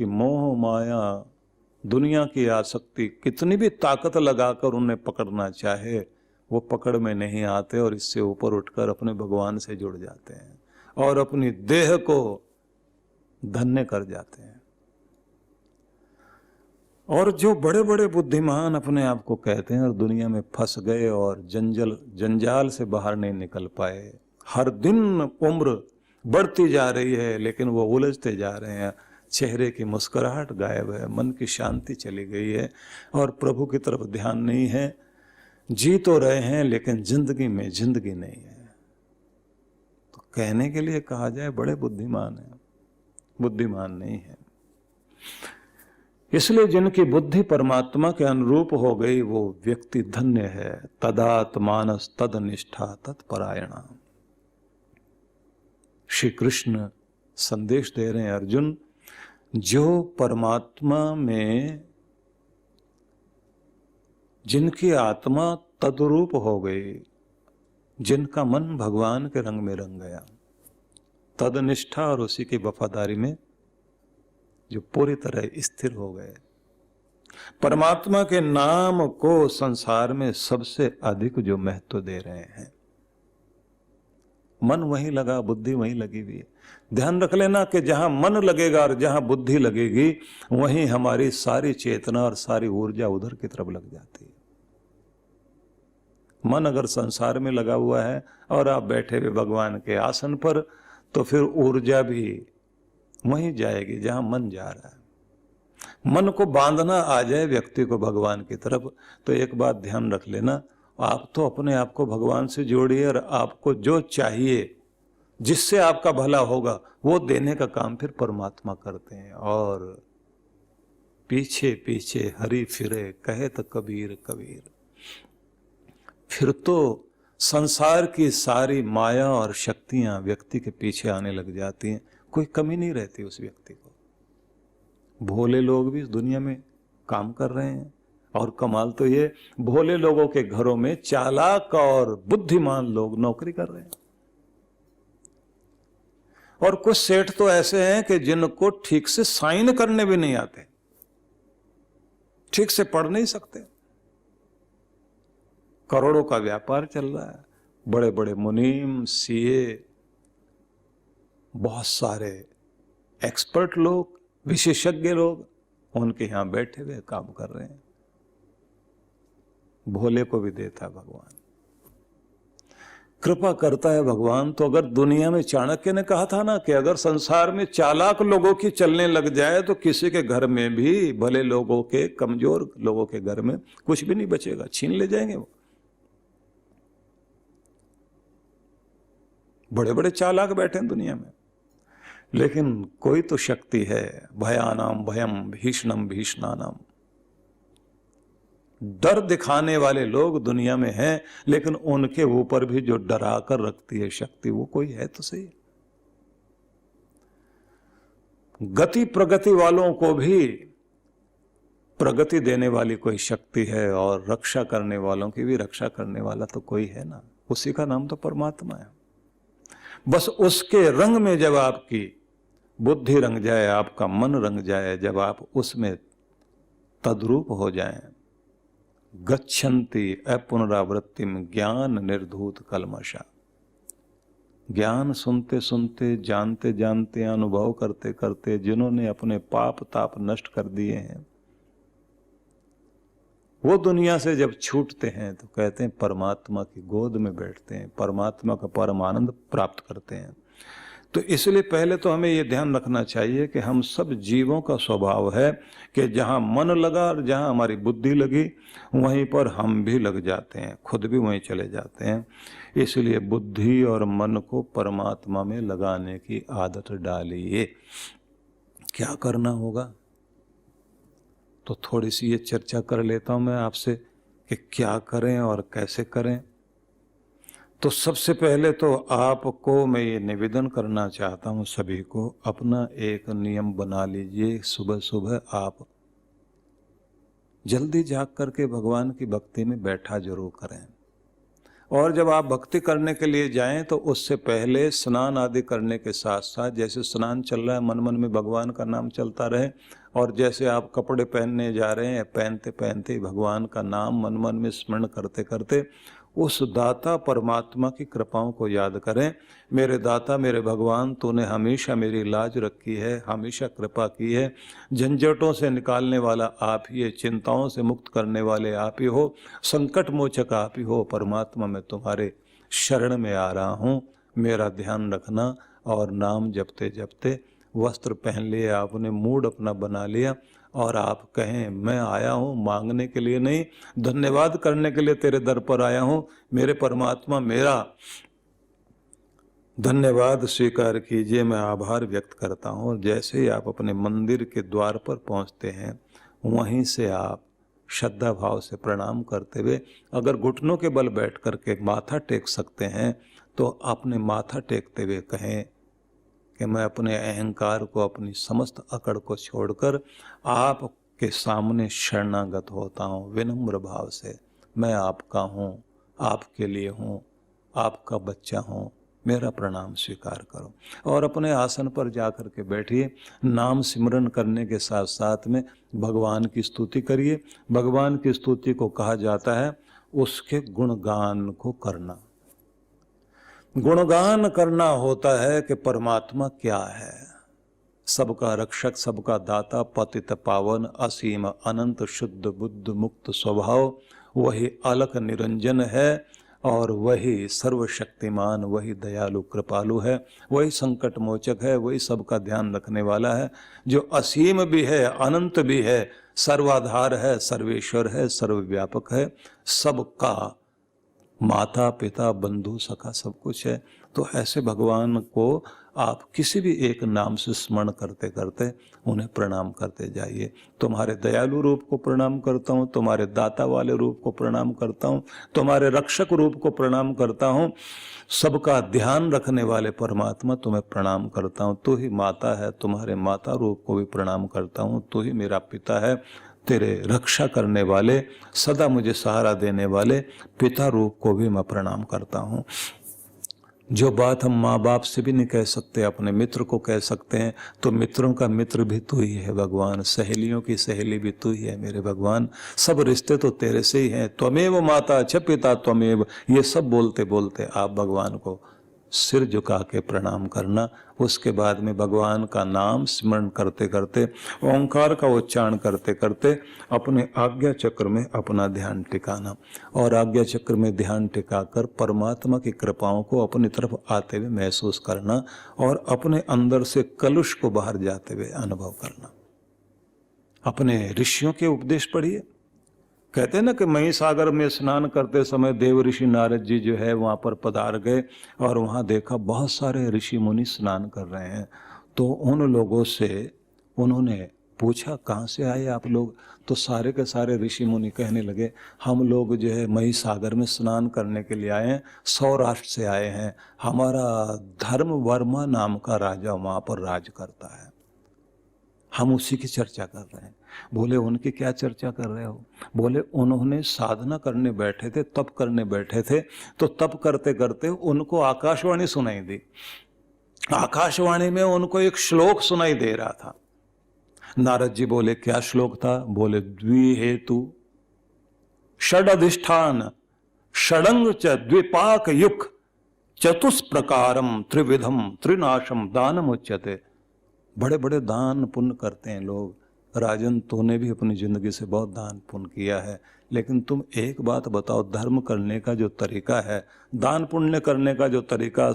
कि मोह माया दुनिया की आसक्ति कितनी भी ताकत लगाकर उन्हें पकड़ना चाहे वो पकड़ में नहीं आते और इससे ऊपर उठकर अपने भगवान से जुड़ जाते हैं और अपनी देह को धन्य कर जाते हैं। और जो बड़े बड़े बुद्धिमान अपने आप को कहते हैं और दुनिया में फंस गए और जंजाल से बाहर नहीं निकल पाए, हर दिन उम्र बढ़ती जा रही है लेकिन वो उलझते जा रहे हैं, चेहरे की मुस्कुराहट गायब है, मन की शांति चली गई है और प्रभु की तरफ ध्यान नहीं है। जी तो रहे हैं लेकिन जिंदगी में जिंदगी नहीं है। तो कहने के लिए कहा जाए बड़े बुद्धिमान है, बुद्धिमान नहीं है। इसलिए जिनकी बुद्धि परमात्मा के अनुरूप हो गई वो व्यक्ति धन्य है। तदात्मानस तद निष्ठा तत्परायणा। श्री कृष्ण संदेश दे रहे हैं, अर्जुन, जो परमात्मा में जिनकी आत्मा तद्रूप हो गई, जिनका मन भगवान के रंग में रंग गया, तदनिष्ठा और उसी की वफादारी में जो पूरी तरह स्थिर हो गए, परमात्मा के नाम को संसार में सबसे अधिक जो महत्व दे रहे हैं, मन वहीं लगा, बुद्धि वहीं लगी हुई है। ध्यान रख लेना कि जहां मन लगेगा और जहां बुद्धि लगेगी वहीं हमारी सारी चेतना और सारी ऊर्जा उधर की तरफ लग जाती है। मन अगर संसार में लगा हुआ है और आप बैठे हुए भगवान के आसन पर, तो फिर ऊर्जा भी वहीं जाएगी जहां मन जा रहा है। मन को बांधना आ जाए व्यक्ति को भगवान की तरफ, तो एक बात ध्यान रख लेना, आप तो अपने आप को भगवान से जोड़िए और आपको जो चाहिए, जिससे आपका भला होगा, वो देने का काम फिर परमात्मा करते हैं। और पीछे पीछे हरि फिरे कहे तो कबीर कबीर, फिर तो संसार की सारी माया और शक्तियां व्यक्ति के पीछे आने लग जाती हैं, कोई कमी नहीं रहती उस व्यक्ति को। भोले लोग भी इस दुनिया में काम कर रहे हैं और कमाल तो ये, भोले लोगों के घरों में चालाक और बुद्धिमान लोग नौकरी कर रहे हैं। और कुछ सेठ तो ऐसे हैं कि जिनको ठीक से साइन करने भी नहीं आते, ठीक से पढ़ नहीं सकते, करोड़ों का व्यापार चल रहा है। बड़े बड़े मुनीम, सीए, बहुत सारे एक्सपर्ट लोग, विशेषज्ञ लोग उनके यहां बैठे हुए काम कर रहे हैं। भोले को भी देता है भगवान, कृपा करता है भगवान। तो अगर दुनिया में, चाणक्य ने कहा था ना कि अगर संसार में चालाक लोगों की चलने लग जाए तो किसी के घर में भी, भले लोगों के, कमजोर लोगों के घर में कुछ भी नहीं बचेगा, छीन ले जाएंगे वो। बड़े बड़े चालाक बैठे हैं दुनिया में, लेकिन कोई तो शक्ति है, भयानाम भयम भीषणम भीषणानाम। डर दिखाने वाले लोग दुनिया में हैं, लेकिन उनके ऊपर भी जो डरा कर रखती है शक्ति, वो कोई है तो सही। गति प्रगति वालों को भी प्रगति देने वाली कोई शक्ति है और रक्षा करने वालों की भी रक्षा करने वाला तो कोई है ना, उसी का नाम तो परमात्मा है। बस उसके रंग में जब आपकी बुद्धि रंग जाए, आपका मन रंग जाए, जब आप उसमें तद्रूप हो जाएं, गच्छन्ति अपुनरावृत्तिम ज्ञान निर्धूत कल्मषा। ज्ञान सुनते सुनते, जानते जानते, अनुभव करते करते जिन्होंने अपने पाप ताप नष्ट कर दिए हैं, वो दुनिया से जब छूटते हैं तो कहते हैं परमात्मा की गोद में बैठते हैं, परमात्मा का परम आनंद प्राप्त करते हैं। तो इसलिए पहले तो हमें ये ध्यान रखना चाहिए कि हम सब जीवों का स्वभाव है कि जहां मन लगा और जहां हमारी बुद्धि लगी वहीं पर हम भी लग जाते हैं, खुद भी वहीं चले जाते हैं। इसलिए बुद्धि और मन को परमात्मा में लगाने की आदत डालिए। क्या करना होगा तो थोड़ी सी ये चर्चा कर लेता हूं मैं आपसे कि क्या करें और कैसे करें। तो सबसे पहले तो आपको मैं ये निवेदन करना चाहता हूं, सभी को अपना एक नियम बना लीजिए। सुबह सुबह आप जल्दी जाग करके भगवान की भक्ति में बैठा जरूर करें। और जब आप भक्ति करने के लिए जाएं तो उससे पहले स्नान आदि करने के साथ साथ, जैसे स्नान चल रहा है मन मन में भगवान का नाम चलता रहे, और जैसे आप कपड़े पहनने जा रहे हैं पहनते पहनते भगवान का नाम मन मन में स्मरण करते करते उस दाता परमात्मा की कृपाओं को याद करें। मेरे दाता मेरे भगवान, तूने हमेशा मेरी लाज रखी है, हमेशा कृपा की है, झंझटों से निकालने वाला आप ही है, चिंताओं से मुक्त करने वाले आप ही हो, संकट मोचक आप ही हो। परमात्मा मैं तुम्हारे शरण में आ रहा हूँ, मेरा ध्यान रखना। और नाम जपते जपते वस्त्र पहन लिए आपने, मूड अपना बना लिया, और आप कहें मैं आया हूँ मांगने के लिए नहीं, धन्यवाद करने के लिए तेरे दर पर आया हूँ। मेरे परमात्मा मेरा धन्यवाद स्वीकार कीजिए, मैं आभार व्यक्त करता हूँ। और जैसे ही आप अपने मंदिर के द्वार पर पहुँचते हैं वहीं से आप श्रद्धा भाव से प्रणाम करते हुए, अगर घुटनों के बल बैठ करके माथा टेक सकते हैं तो अपने माथा टेकते हुए कहें कि मैं अपने अहंकार को, अपनी समस्त अकड़ को छोड़कर आपके सामने शरणागत होता हूँ विनम्र भाव से। मैं आपका हूँ, आपके लिए हूँ, आपका बच्चा हूँ, मेरा प्रणाम स्वीकार करो। और अपने आसन पर जाकर के बैठिए, नाम सिमरन करने के साथ साथ में भगवान की स्तुति करिए। भगवान की स्तुति को कहा जाता है उसके गुणगान को करना। गुणगान करना होता है कि परमात्मा क्या है, सबका रक्षक, सबका दाता, पतित पावन, असीम अनंत शुद्ध बुद्ध मुक्त स्वभाव, वही अलख निरंजन है, और वही सर्वशक्तिमान, वही दयालु कृपालु है, वही संकट मोचक है, वही सबका ध्यान रखने वाला है, जो असीम भी है, अनंत भी है, सर्वाधार है, सर्वेश्वर है, सर्वव्यापक है, सबका माता पिता बंधु सखा सब कुछ है। तो ऐसे भगवान को आप किसी भी एक नाम से स्मरण करते करते उन्हें प्रणाम करते जाइए। तुम्हारे दयालु रूप को प्रणाम करता हूँ, तुम्हारे दाता वाले रूप को प्रणाम करता हूँ, तुम्हारे रक्षक रूप को प्रणाम करता हूँ, सबका ध्यान रखने वाले परमात्मा तुम्हें प्रणाम करता हूँ। तू ही माता है, तुम्हारे माता रूप को भी प्रणाम करता हूँ। तू ही मेरा पिता है, तेरे रक्षा करने वाले, सदा मुझे सहारा देने वाले पिता रूप को भी मैं प्रणाम करता हूँ। जो बात हम माँ बाप से भी नहीं कह सकते, अपने मित्र को कह सकते हैं, तो मित्रों का मित्र भी तू ही है भगवान, सहेलियों की सहेली भी तू ही है मेरे भगवान। सब रिश्ते तो तेरे से ही हैं। त्वमेव माता च पिता त्वमेव, ये सब बोलते बोलते आप भगवान को सिर झुका के प्रणाम करना। उसके बाद में भगवान का नाम स्मरण करते करते, ओंकार का उच्चारण करते करते अपने आज्ञा चक्र में अपना ध्यान टिकाना, और आज्ञा चक्र में ध्यान टिकाकर परमात्मा की कृपाओं को अपनी तरफ आते हुए महसूस करना, और अपने अंदर से कलुष को बाहर जाते हुए अनुभव करना। अपने ऋषियों के उपदेश पढ़िए। कहते हैं ना कि मही सागर में स्नान करते समय देव ऋषि नारद जी जो है वहाँ पर पधार गए, और वहाँ देखा बहुत सारे ऋषि मुनि स्नान कर रहे हैं। तो उन लोगों से उन्होंने पूछा कहाँ से आए आप लोग? तो सारे के सारे ऋषि मुनि कहने लगे हम लोग जो है मही सागर में स्नान करने के लिए आए हैं, सौराष्ट्र से आए हैं, हमारा धर्म वर्मा नाम का राजा वहाँ पर राज करता है, हम उसी की चर्चा कर रहे हैं। बोले उनकी क्या चर्चा कर रहे हो? बोले उन्होंने साधना करने बैठे थे, तप करने बैठे थे, तो तप करते करते उनको आकाशवाणी सुनाई दी। आकाशवाणी में उनको एक श्लोक सुनाई दे रहा था। नारद जी बोले क्या श्लोक था? बोले द्विहेतु षडधिष्ठान षडंग च द्विपाक युक् चतुष्प्रकारम त्रिविधम त्रिनाशम दानम उच्यते। बड़े बड़े दान पुण्य करते हैं लोग। राजन तूने भी अपनी जिंदगी से बहुत दान पुण्य किया है, लेकिन तुम एक बात बताओ, धर्म करने का जो तरीका है, दान पुण्य करने का जो तरीका,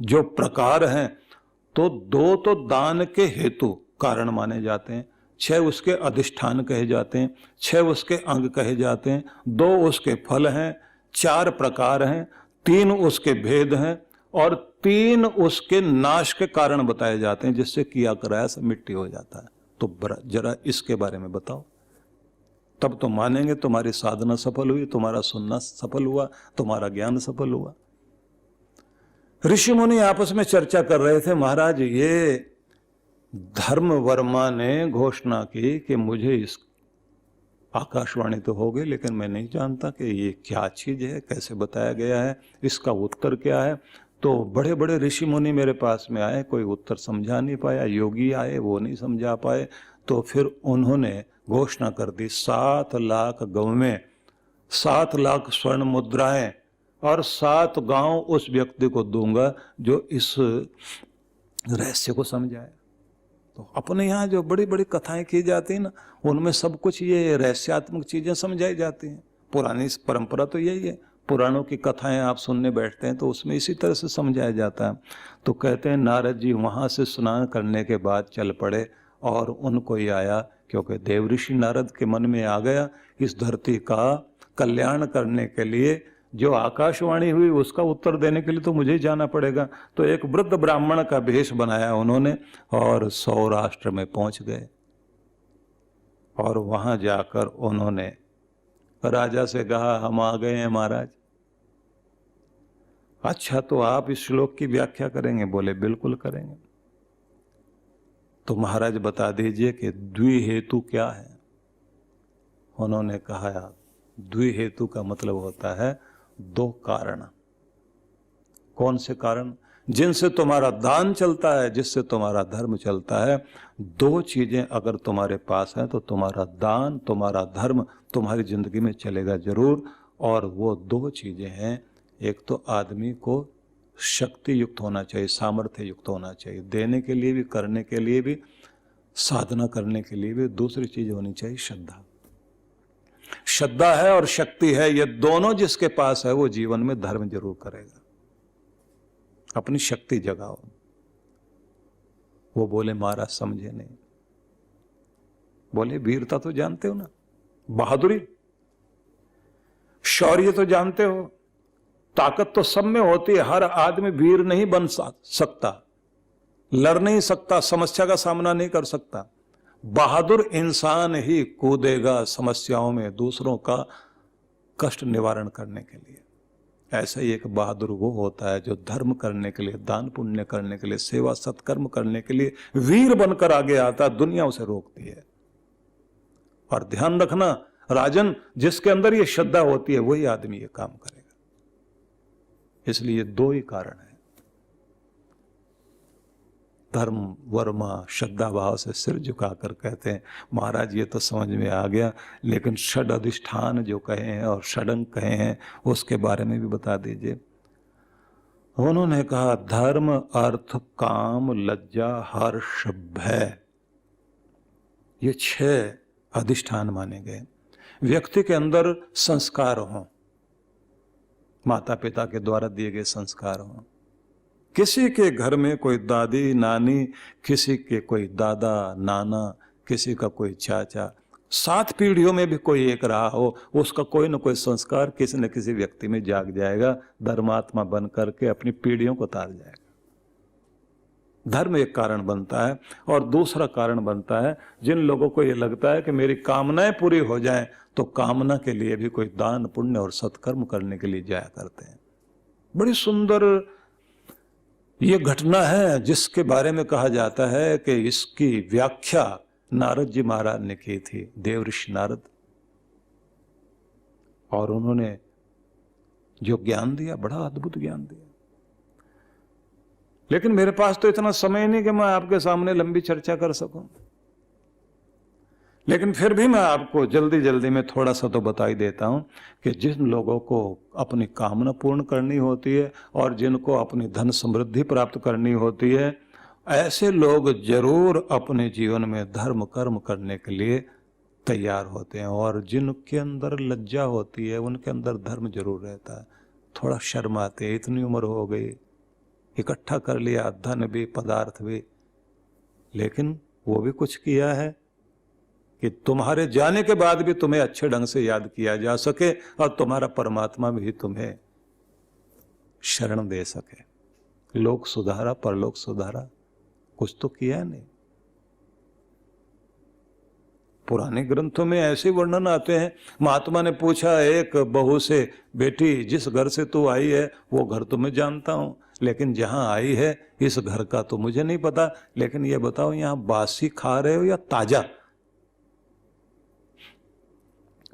जो प्रकार हैं, तो दो तो दान के हेतु कारण माने जाते हैं, 6 उसके अधिष्ठान कहे जाते हैं, 6 उसके अंग कहे जाते हैं, 2 उसके फल हैं, 4 प्रकार हैं, 3 उसके भेद हैं, और 3 उसके नाश के कारण बताए जाते हैं, जिससे किया कराया सब मिट्टी हो जाता है। तो जरा इसके बारे में बताओ, तब तो मानेंगे तुम्हारी साधना सफल हुई, तुम्हारा सुनना सफल हुआ, तुम्हारा ज्ञान सफल हुआ। ऋषि मुनि आपस में चर्चा कर रहे थे, महाराज ये धर्म वर्मा ने घोषणा की कि मुझे इस आकाशवाणी तो हो गई, लेकिन मैं नहीं जानता कि ये क्या चीज है, कैसे बताया गया है, इसका उत्तर क्या है। तो बड़े बड़े ऋषि मुनि मेरे पास में आए, कोई उत्तर समझा नहीं पाया, योगी आए वो नहीं समझा पाए। तो फिर उन्होंने घोषणा कर दी 7 लाख गौवें, 7 लाख स्वर्ण मुद्राएं और 7 गांव उस व्यक्ति को दूंगा जो इस रहस्य को समझाए। तो अपने यहाँ जो बड़ी बड़ी कथाएं की जाती हैं ना, उनमें सब कुछ ये रहस्यात्मक चीजें समझाई जाती हैं। पुरानी परंपरा तो यही है, पुराणों की कथाएं आप सुनने बैठते हैं तो उसमें इसी तरह से समझाया जाता है। तो कहते हैं नारद जी वहां से स्नान करने के बाद चल पड़े और उनको ही आया, क्योंकि देवऋषि नारद के मन में आ गया इस धरती का कल्याण करने के लिए जो आकाशवाणी हुई उसका उत्तर देने के लिए तो मुझे ही जाना पड़ेगा। तो एक वृद्ध ब्राह्मण का भेष बनाया उन्होंने और सौराष्ट्र में पहुंच गए और वहां जाकर उन्होंने राजा से कहा हम आ गए हैं महाराज। अच्छा तो आप इस श्लोक की व्याख्या करेंगे? बोले बिल्कुल करेंगे। तो महाराज बता दीजिए कि द्विहेतु क्या है। उन्होंने कहा द्विहेतु का मतलब होता है 2 कारण। कौन से कारण? जिनसे तुम्हारा दान चलता है, जिससे तुम्हारा धर्म चलता है। 2 चीजें अगर तुम्हारे पास है तो तुम्हारा दान, तुम्हारा धर्म तुम्हारी जिंदगी में चलेगा जरूर। और वो 2 चीजें हैं, एक तो आदमी को शक्ति युक्त होना चाहिए, सामर्थ्य युक्त होना चाहिए, देने के लिए भी, करने के लिए भी, साधना करने के लिए भी। दूसरी चीज होनी चाहिए श्रद्धा। श्रद्धा है और शक्ति है, ये दोनों जिसके पास है वो जीवन में धर्म जरूर करेगा। अपनी शक्ति जगाओ। वो बोले महाराज समझे नहीं। बोले वीरता तो जानते हो ना, बहादुरी, शौर्य तो जानते हो, ताकत तो सब में होती है। हर आदमी वीर नहीं बन सकता, लड़ नहीं सकता, समस्या का सामना नहीं कर सकता। बहादुर इंसान ही कूदेगा समस्याओं में दूसरों का कष्ट निवारण करने के लिए। ऐसा ही एक बहादुर वो होता है जो धर्म करने के लिए, दान पुण्य करने के लिए, सेवा सत्कर्म करने के लिए वीर बनकर आगे आता, दुनिया उसे रोकती है। और ध्यान रखना राजन, जिसके अंदर ये श्रद्धा होती है वही आदमी ये काम करेगा। इसलिए 2 ही कारण है, धर्म वर्मा श्रद्धा भाव से सिर झुकाकर कहते हैं महाराज ये तो समझ में आ गया, लेकिन षड अधिष्ठान जो कहे हैं और षडंग कहे हैं उसके बारे में भी बता दीजिए। उन्होंने कहा धर्म अर्थ काम लज्जा हर्ष भय, ये 6 अधिष्ठान माने गए। व्यक्ति के अंदर संस्कार हों, माता पिता के द्वारा दिए गए संस्कार हों। किसी के घर में कोई दादी नानी, किसी के कोई दादा नाना, किसी का कोई चाचा, 7 पीढ़ियों में भी कोई एक रहा हो, उसका कोई न कोई संस्कार किसी न किसी व्यक्ति में जाग जाएगा, धर्मात्मा बन करके अपनी पीढ़ियों को तार जाएगा। धर्म एक कारण बनता है। और दूसरा कारण बनता है जिन लोगों को ये लगता है कि मेरी कामनाएं पूरी हो जाएं, तो कामना के लिए भी कोई दान पुण्य और सत्कर्म करने के लिए जाया करते हैं। बड़ी सुंदर ये घटना है जिसके बारे में कहा जाता है कि इसकी व्याख्या नारद जी महाराज ने की थी, देवऋषि नारद। और उन्होंने जो ज्ञान दिया, बड़ा अद्भुत ज्ञान दिया। लेकिन मेरे पास तो इतना समय नहीं कि मैं आपके सामने लंबी चर्चा कर सकूं, लेकिन फिर भी मैं आपको जल्दी जल्दी में थोड़ा सा तो बता ही देता हूं कि जिन लोगों को अपनी कामना पूर्ण करनी होती है और जिनको अपनी धन समृद्धि प्राप्त करनी होती है, ऐसे लोग जरूर अपने जीवन में धर्म कर्म करने के लिए तैयार होते हैं। और जिनके अंदर लज्जा होती है उनके अंदर धर्म जरूर रहता है। थोड़ा शर्म आती है, इतनी उम्र हो गई, इकट्ठा कर लिया धन भी पदार्थ भी, लेकिन वो भी कुछ किया है कि तुम्हारे जाने के बाद भी तुम्हें अच्छे ढंग से याद किया जा सके और तुम्हारा परमात्मा भी तुम्हें शरण दे सके। लोक सुधारा परलोक सुधारा, कुछ तो किया नहीं। पुराने ग्रंथों में ऐसे वर्णन आते हैं। महात्मा ने पूछा एक बहू से, बेटी जिस घर से तू आई है वो घर तो मैं जानता हूं, लेकिन जहां आई है इस घर का तो मुझे नहीं पता, लेकिन ये बताओ यहां बासी खा रहे हो या ताजा?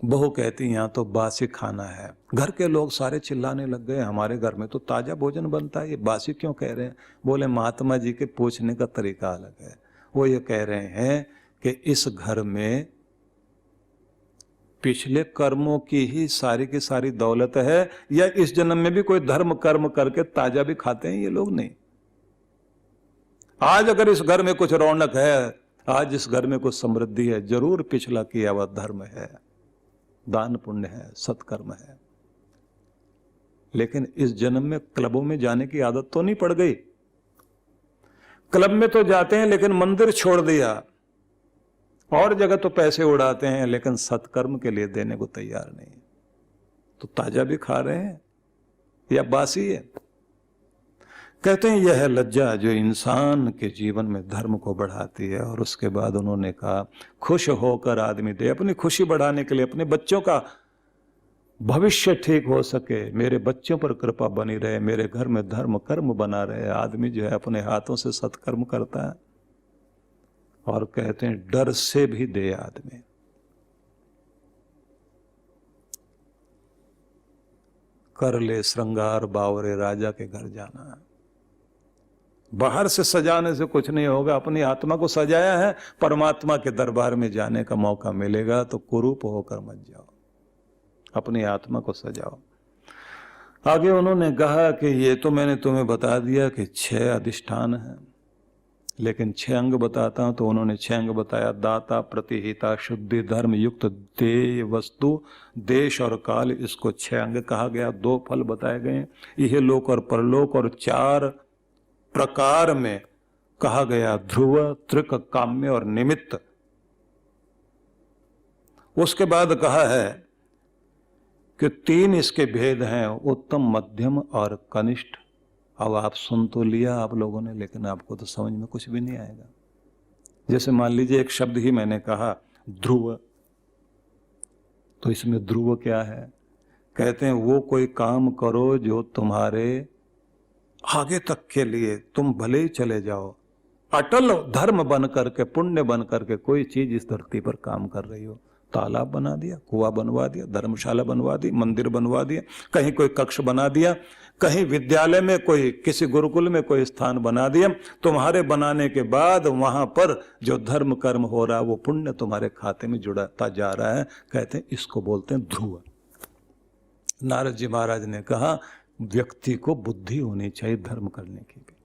बहू कहती यहाँ तो बासी खाना है। घर के लोग सारे चिल्लाने लग गए, हमारे घर में तो ताजा भोजन बनता है, ये बासी क्यों कह रहे हैं? बोले महात्मा जी के पूछने का तरीका अलग है। वो ये कह रहे हैं कि इस घर में पिछले कर्मों की ही सारी दौलत है, या इस जन्म में भी कोई धर्म कर्म करके ताजा भी खाते हैं ये लोग? नहीं। आज अगर इस घर में कुछ रौनक है, आज इस घर में कुछ समृद्धि है, जरूर पिछला किया हुआ धर्म है, दान पुण्य है, सत्कर्म है। लेकिन इस जन्म में क्लबों में जाने की आदत तो नहीं पड़ गई? क्लब में तो जाते हैं लेकिन मंदिर छोड़ दिया, और जगह तो पैसे उड़ाते हैं लेकिन सत्कर्म के लिए देने को तैयार नहीं। तो ताजा भी खा रहे हैं या बासी है? कहते हैं यह है लज्जा जो इंसान के जीवन में धर्म को बढ़ाती है। और उसके बाद उन्होंने कहा खुश होकर आदमी दे, अपनी खुशी बढ़ाने के लिए, अपने बच्चों का भविष्य ठीक हो सके, मेरे बच्चों पर कृपा बनी रहे, मेरे घर में धर्म कर्म बना रहे, आदमी जो है अपने हाथों से सत्कर्म करता है। और कहते हैं डर से भी दे आदमी। कर ले श्रृंगार बावरे राजा के घर जाना है। बाहर से सजाने से कुछ नहीं होगा, अपनी आत्मा को सजाया है, परमात्मा के दरबार में जाने का मौका मिलेगा तो कुरूप होकर मत जाओ, अपनी आत्मा को सजाओ। आगे उन्होंने कहा कि ये तो मैंने तुम्हें बता दिया कि 6 अधिष्ठान है, लेकिन 6 अंग बताता हूं। तो उन्होंने 6 अंग बताया, दाता, प्रतिहिता, शुद्धि, धर्म युक्त, देय वस्तु, देश और काल, इसको 6 अंग कहा गया। 2 फल बताए गए, यह लोक और परलोक, और 4 प्रकार में कहा गया, ध्रुव, त्रिक, काम्य और निमित्त। उसके बाद कहा है कि 3 इसके भेद हैं, उत्तम, मध्यम और कनिष्ठ। अब आप सुन तो लिया आप लोगों ने, लेकिन आपको तो समझ में कुछ भी नहीं आएगा। जैसे मान लीजिए एक शब्द ही मैंने कहा ध्रुव, तो इसमें ध्रुव क्या है? कहते हैं वो कोई काम करो जो तुम्हारे आगे तक के लिए, तुम भले ही चले जाओ, अटल धर्म बन करके, पुण्य बन करके कोई चीज इस धरती पर काम कर रही हो। तालाब बना दिया, कुआं बनवा दिया, धर्मशाला बनवा दी, मंदिर बनवा दिया, कहीं कोई कक्ष बना दिया, कहीं विद्यालय में, कोई किसी गुरुकुल में कोई स्थान बना दिया। तुम्हारे बनाने के बाद वहां पर जो धर्म कर्म हो रहा है वो पुण्य तुम्हारे खाते में जुड़ता जा रहा है। कहते हैं इसको बोलते हैं ध्रुव। नारद जी महाराज ने कहा व्यक्ति को बुद्धि होनी चाहिए धर्म करने की भी।